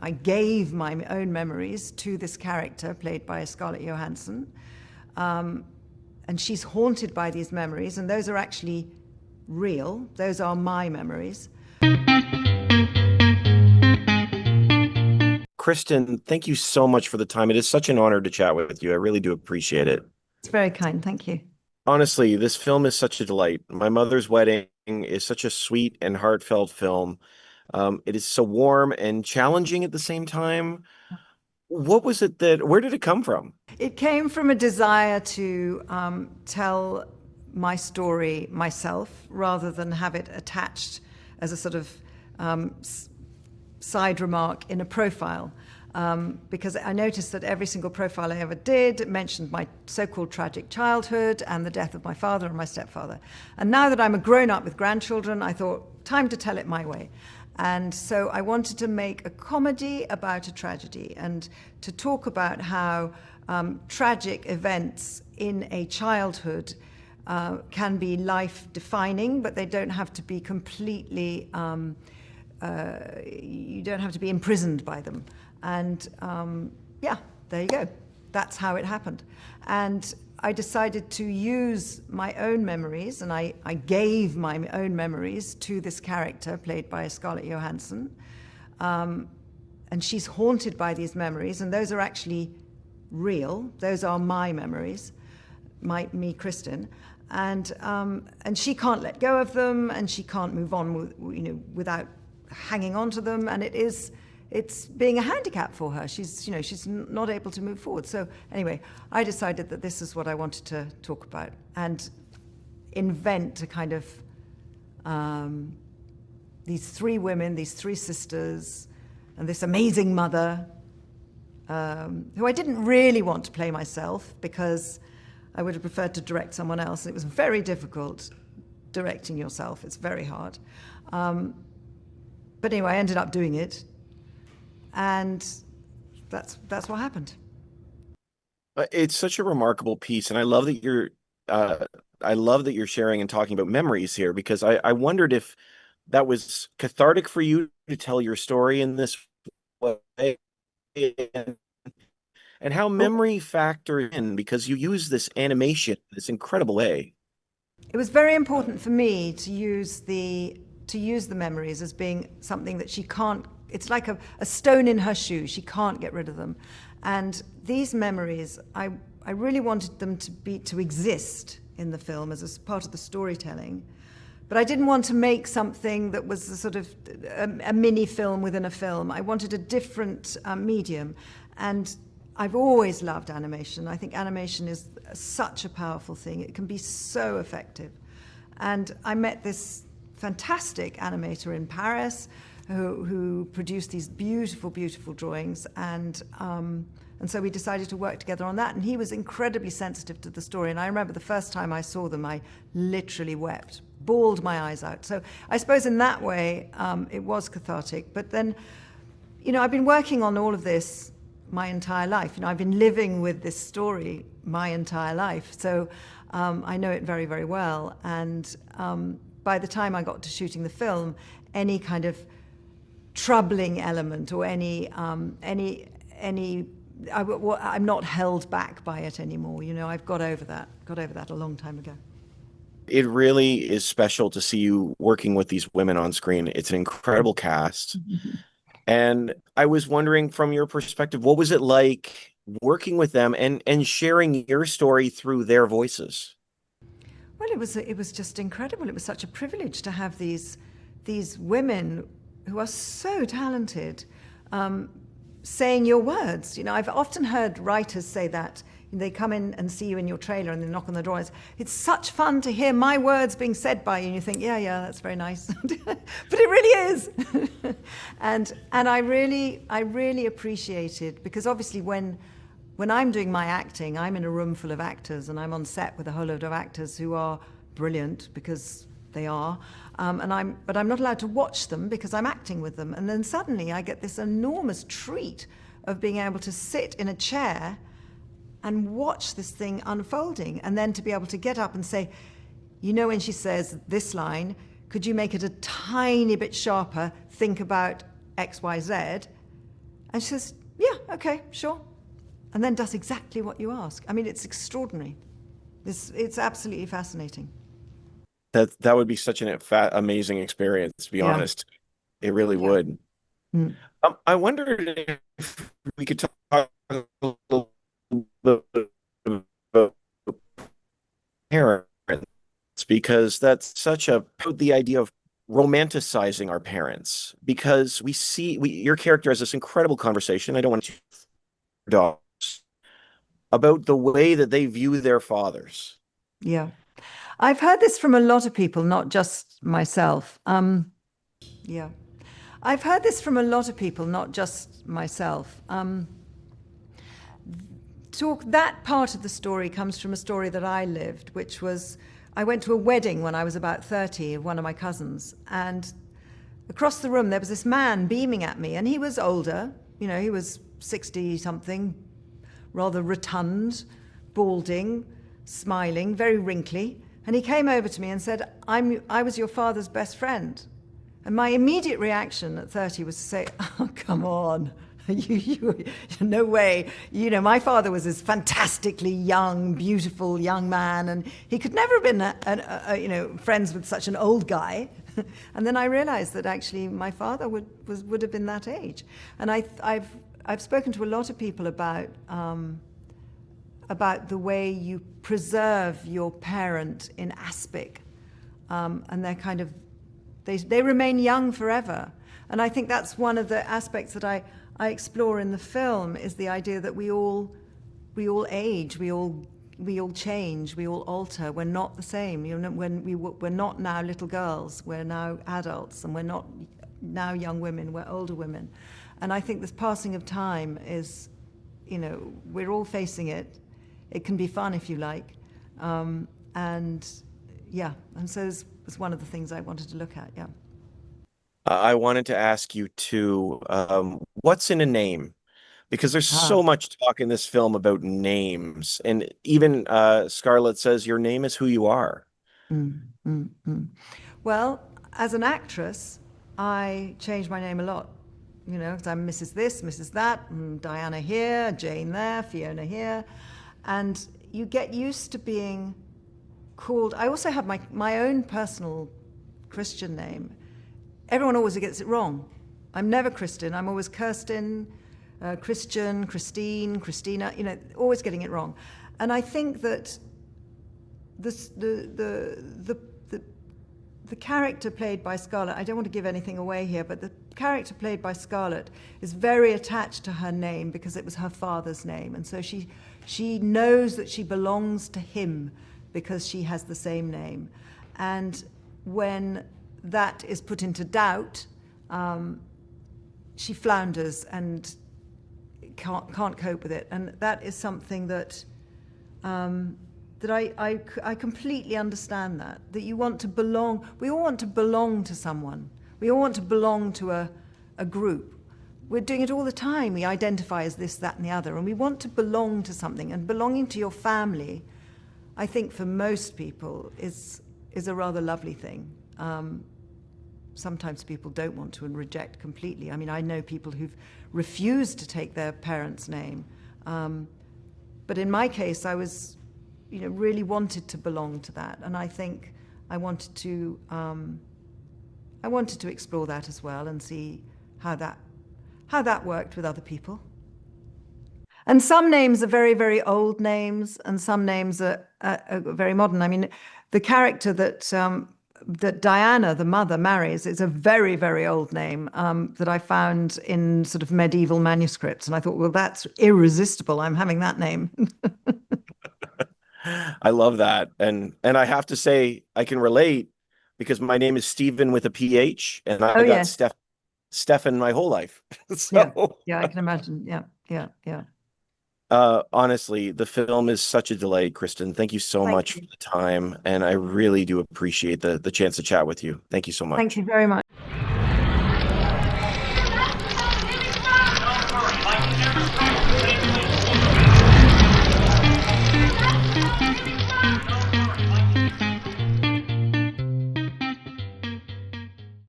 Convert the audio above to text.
I gave my own memories to this character played by Scarlett Johansson. And she's haunted by these memories, and those are actually real. Those are my memories. Kristin, thank you so much for the time. It is such an honor to chat with you. I really do appreciate it. It's very kind, thank you. Honestly, this film is such a delight. My Mother's Wedding is such a sweet and heartfelt film. It is so warm and challenging at the same time. Where did it come from? It came from a desire to tell my story myself rather than have it attached as a sort of side remark in a profile. Because I noticed that every single profile I ever did mentioned my so-called tragic childhood and the death of my father and my stepfather. And now that I'm a grown-up with grandchildren, I thought, time to tell it my way. And so I wanted to make a comedy about a tragedy and to talk about how tragic events in a childhood can be life-defining, but they don't have to be completely, you don't have to be imprisoned by them. And yeah, there you go. That's how it happened. And I decided to use my own memories, and I gave my own memories to this character played by Scarlett Johansson. And she's haunted by these memories, and those are actually real. Those are my memories, me, Kristin. And she can't let go of them, and she can't move on without hanging on to them, and it's being a handicap for her. She's not able to move forward. So anyway, I decided that this is what I wanted to talk about and invent a kind of these three women, these three sisters, and this amazing mother, who I didn't really want to play myself because I would have preferred to direct someone else. It was very difficult directing yourself. It's very hard. But anyway, I ended up doing it. And that's what happened. It's such a remarkable piece, and I love that you're sharing and talking about memories here, because I wondered if that was cathartic for you to tell your story in this way, and how memory factored in, because you use this animation in this incredible way. It was very important for me to use the memories as being something that she can't. It's like a stone in her shoe. She can't get rid of them. And these memories, I really wanted them to exist in the film as a part of the storytelling. But I didn't want to make something that was a sort of a mini film within a film. I wanted a different medium. And I've always loved animation. I think animation is such a powerful thing. It can be so effective. And I met this fantastic animator in Paris who produced these beautiful, beautiful drawings, and so we decided to work together on that. And he was incredibly sensitive to the story. And I remember the first time I saw them, I literally wept, bawled my eyes out. So I suppose in that way, it was cathartic. But then, I've been working on all of this my entire life. I've been living with this story my entire life. So I know it very, very well. And by the time I got to shooting the film, any kind of troubling element or I'm not held back by it anymore. I've got over that a long time ago. It really is special to see you working with these women on screen. It's an incredible cast. And I was wondering, from your perspective, what was it like working with them and sharing your story through their voices? Well, it was just incredible. It was such a privilege to have these women who are so talented, saying your words. I've often heard writers say that. They come in and see you in your trailer and they knock on the door. It's such fun to hear my words being said by you. And you think, yeah, that's very nice. But it really is. and I really appreciate it, because obviously when I'm doing my acting, I'm in a room full of actors and I'm on set with a whole load of actors who are brilliant, because they are. But I'm not allowed to watch them because I'm acting with them. And then suddenly I get this enormous treat of being able to sit in a chair and watch this thing unfolding, and then to be able to get up and say, when she says this line, could you make it a tiny bit sharper? Think about X, Y, Z. And she says, yeah, okay, sure. And then does exactly what you ask. I mean, it's extraordinary. It's absolutely fascinating. That would be such an amazing experience, to be Yeah. honest. It really Yeah. would. Mm. I wondered if we could talk a little bit about parents, because that's such the idea of romanticizing our parents, because your character has this incredible conversation. I don't want to dogs about the way that they view their fathers. Yeah. I've heard this from a lot of people, not just myself. Yeah. I've heard this from a lot of people, not just myself. That part of the story comes from a story that I lived, which was I went to a wedding when I was about 30 of one of my cousins, and across the room there was this man beaming at me, and he was older, he was 60 something, rather rotund, balding, smiling, very wrinkly, and he came over to me and said, I was your father's best friend. And my immediate reaction at 30 was to say, oh, come on. No way. My father was this fantastically young, beautiful young man, and he could never have been, friends with such an old guy. And then I realized that actually my father would have been that age. And I've spoken to a lot of people about the way you preserve your parent in aspic, and they're kind of they remain young forever. And I think that's one of the aspects that I explore in the film, is the idea that we all age, we all change, we all alter. We're not the same. We're not now little girls. We're now adults, and we're not now young women. We're older women. And I think this passing of time is, we're all facing it. It can be fun if you like, and so it's one of the things I wanted to look at. Yeah. I wanted to ask you too, what's in a name? Because there's so much talk in this film about names, and even Scarlett says your name is who you are. Well, as an actress, I change my name a lot, because I'm Mrs. This, Mrs. That, and Diana here, Jane there, Fiona here, and you get used to being called. I also have my own personal Christian name. Everyone always gets it wrong. I'm never Kristin. I'm always Kirsten, Christian, Christine, Christina. Always getting it wrong. And I think that the character played by Scarlett, I don't want to give anything away here, but the character played by Scarlett is very attached to her name because it was her father's name, and so she knows that she belongs to him because she has the same name. And when that is put into doubt, she flounders and can't cope with it. And that is something that I completely understand, that you want to belong. We all want to belong to someone. We all want to belong to a group. We're doing it all the time. We identify as this, that, and the other, and we want to belong to something. And belonging to your family, I think for most people, is a rather lovely thing. Sometimes people don't want to and reject completely. I mean, I know people who've refused to take their parents' name. But in my case, I was, really wanted to belong to that. And I think I wanted to explore that as well and see how that worked with other people. And some names are very, very old names, and some names are very modern. I mean, the character that Diana, the mother, marries is a very, very old name that I found in sort of medieval manuscripts. And I thought, well, that's irresistible. I'm having that name. I love that. And I have to say, I can relate because my name is Stephen with a PH, and I got Stefan my whole life. Yeah, I can imagine. Yeah. Honestly, the film is such a delight, Kristin. Thank you so much for the time, and I really do appreciate the chance to chat with you. Thank you so much. Thank you very much.